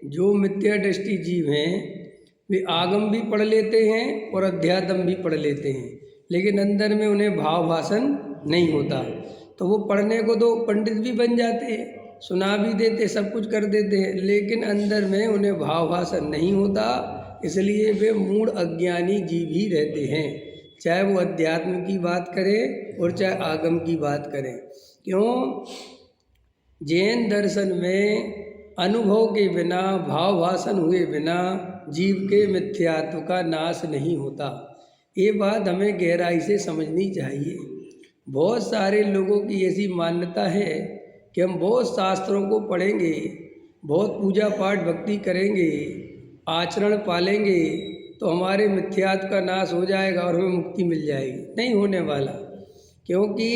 जो मिथ्या दृष्टि जीव हैं वे आगम भी पढ़ लेते हैं और अध्यात्म भी पढ़ लेते हैं, लेकिन अंदर में उन्हें भाव भाषण नहीं होता। तो वो पढ़ने को तो पंडित भी बन जाते हैं, सुना भी देते, सब कुछ कर देते हैं, लेकिन अंदर में उन्हें भाव भाषण नहीं होता। इसलिए वे मूढ़ अज्ञानी जीव ही रहते हैं, चाहे वो अध्यात्म की बात करें और चाहे आगम की बात करें। क्यों? जैन दर्शन में अनुभव के बिना, भाव भाषण हुए बिना जीव के मिथ्यात्व का नाश नहीं होता। ये बात हमें गहराई से समझनी चाहिए। बहुत सारे लोगों की ऐसी मान्यता है कि हम बहुत शास्त्रों को पढ़ेंगे, बहुत पूजा पाठ भक्ति करेंगे, आचरण पालेंगे तो हमारे मिथ्यात्व का नाश हो जाएगा और हमें मुक्ति मिल जाएगी। नहीं होने वाला, क्योंकि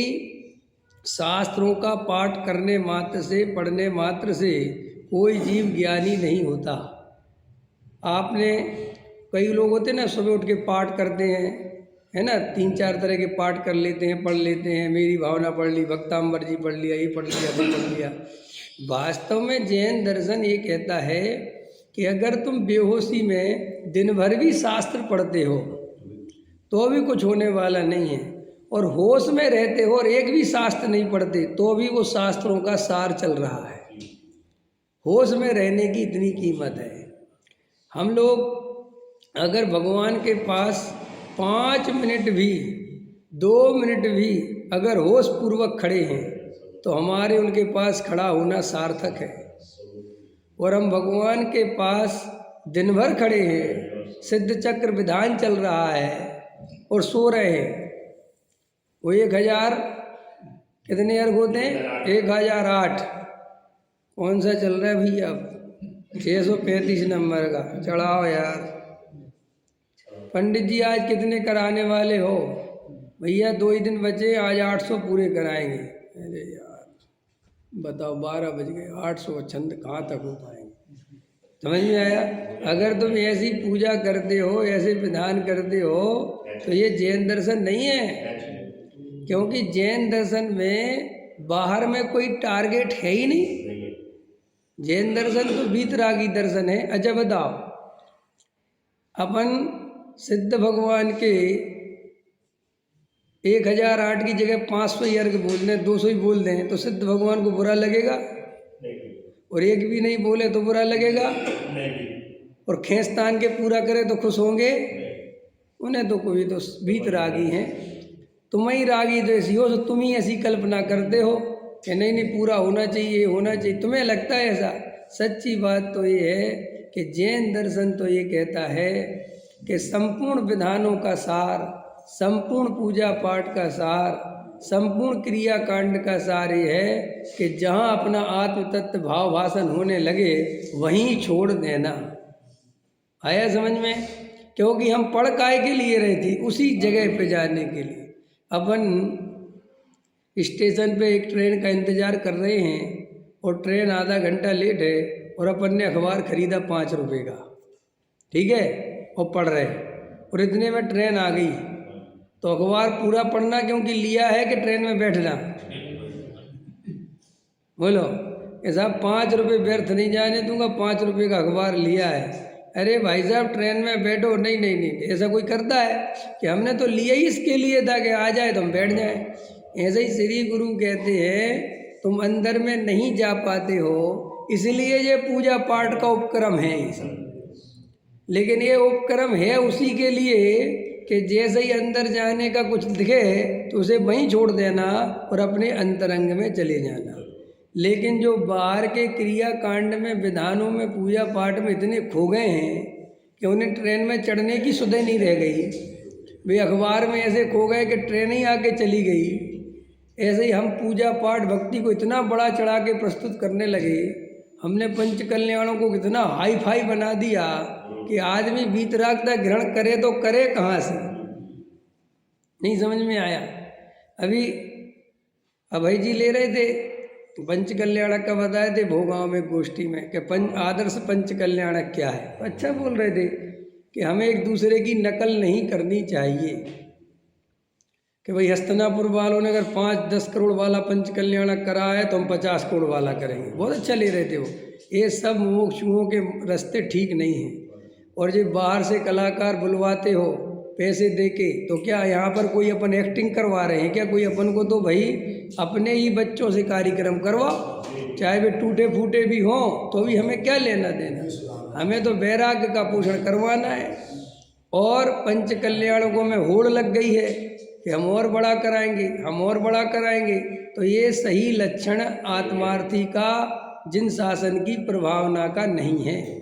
शास्त्रों का पाठ करने मात्र से, पढ़ने मात्र से कोई जीव ज्ञानी नहीं होता। आपने कई लोग होते हैं ना, सुबह उठ के पाठ करते हैं, है ना, 3-4 तरह के पाठ कर लेते हैं, पढ़ लेते हैं, मेरी भावना पढ़ ली, भक्तांबर जी पढ़ लिया, ये पढ़ लिया, वो पढ़ लिया। वास्तव में जैन दर्शन ये कहता है कि अगर तुम बेहोशी में दिन भर भी शास्त्र पढ़ते हो तो भी कुछ होने वाला नहीं है, और होश में रहते हो और एक भी शास्त्र नहीं पढ़ते तो भी वो शास्त्रों का सार चल रहा है। होश में रहने की इतनी कीमत है। हम लोग अगर भगवान के पास 5 मिनट भी, 2 मिनट भी अगर होश पूर्वक खड़े हैं तो हमारे उनके पास खड़ा होना सार्थक है। और हम भगवान के पास दिन भर खड़े हैं, सिद्ध चक्र विधान चल रहा है और सो रहे हैं। वो 1000 कितने अर्घ होते हैं? 1008। कौन सा चल रहा है भैया? अब 635 नंबर का चढ़ाओ यार। पंडित जी आज कितने कराने वाले हो? भैया 2 ही दिन बचे, आज 800 पूरे कराएंगे। अरे यार बताओ, 12 बज गए, 800 छंद कहाँ तक हो पाएंगे? समझ में आया? अगर तुम ऐसी पूजा करते हो, ऐसे विधान करते हो तो ये जैन दर्शन नहीं है। क्योंकि जैन दर्शन में बाहर में कोई टारगेट है ही नहीं। जैन दर्शन तो वीतरागी दर्शन है। अच्छा बताओ, अपन सिद्ध भगवान के 1008 की जगह 500 ही अर्घ बोल दें, 200 ही बोल दें तो सिद्ध भगवान को बुरा लगेगा? और एक भी नहीं बोले तो बुरा लगेगा? और खेस्तान के पूरा करे तो खुश होंगे? उन्हें तो कोई तो वीतरागी हैं। तुम ही रागी तो ऐसी हो, तो तुम ही ऐसी कल्पना करते हो कि नहीं नहीं पूरा होना चाहिए, होना चाहिए, तुम्हें लगता है ऐसा। सच्ची बात तो ये है कि जैन दर्शन तो ये कहता है कि संपूर्ण विधानों का सार, संपूर्ण पूजा पाठ का सार, संपूर्ण क्रिया कांड का सार ये है कि जहाँ अपना आत्म तत्व भाव भाषण होने लगे वहीं छोड़ देना। आया समझ में? क्योंकि हम पढ़ काय के लिए रहे थे? उसी जगह पे जाने के लिए। अपन स्टेशन पे एक ट्रेन का इंतज़ार कर रहे हैं और ट्रेन आधा घंटा लेट है और अपन ने अखबार खरीदा 5 रुपये का, ठीक है, और पढ़ रहे और इतने में ट्रेन आ गई। तो अखबार पूरा पढ़ना क्योंकि लिया है कि ट्रेन में बैठना? बोलो कि साहब 5 रुपये व्यर्थ नहीं जाने दूंगा, 5 रुपये का अखबार लिया है। अरे भाई साहब ट्रेन में बैठो। नहीं नहीं नहीं, ऐसा कोई करता है कि हमने तो लिया ही इसके लिए था कि आ जाए तो हम बैठ जाएं। ऐसे ही श्री गुरु कहते हैं तुम अंदर में नहीं जा पाते हो, इसलिए ये पूजा पाठ का उपक्रम है ये सब। लेकिन ये उपक्रम है उसी के लिए कि जैसे ही अंदर जाने का कुछ दिखे तो उसे वहीं छोड़ देना और अपने अंतरंग में चले जाना। लेकिन जो बाहर के क्रिया कांड में, विधानों में, पूजा पाठ में इतने खो गए हैं कि उन्हें ट्रेन में चढ़ने की सुधे नहीं रह गई। वे अखबार में ऐसे खो गए कि ट्रेन ही आके चली गई। ऐसे ही हम पूजा पाठ भक्ति को इतना बड़ा चढ़ा के प्रस्तुत करने लगे, हमने पंच कल्याणों को कितना हाई फाई बना दिया कि आदमी वीतरागता ग्रहण करे तो करे कहाँ से? नहीं समझ में आया। अभी अभय जी ले रहे थे पंच कल्याणक का, बताए थे भोगांव में गोष्ठी में कि आदर्श पंच कल्याणक क्या है। अच्छा बोल रहे थे कि हमें एक दूसरे की नकल नहीं करनी चाहिए, कि भाई हस्तिनापुर वालों ने अगर 5-10 करोड़ वाला पंच कल्याणक करा है तो हम 50 करोड़ वाला करेंगे। बहुत अच्छा ले रहे थे वो ये सब मुमुक्षुओं के रास्ते ठीक नहीं हैं। और जब बाहर से कलाकार बुलवाते हो पैसे देके, तो क्या यहाँ पर कोई अपन एक्टिंग करवा रहे हैं क्या? कोई अपन को तो भाई अपने ही बच्चों से कार्यक्रम करवाओ, चाहे वे टूटे फूटे भी हों तो भी हमें क्या लेना देना। हमें तो वैराग्य का पोषण करवाना है। और पंच कल्याणों में होड़ लग गई है कि हम और बड़ा कराएंगे, हम और बड़ा कराएंगे। तो ये सही लक्षण आत्मार्थी का, जिन शासन की प्रभावना का नहीं है।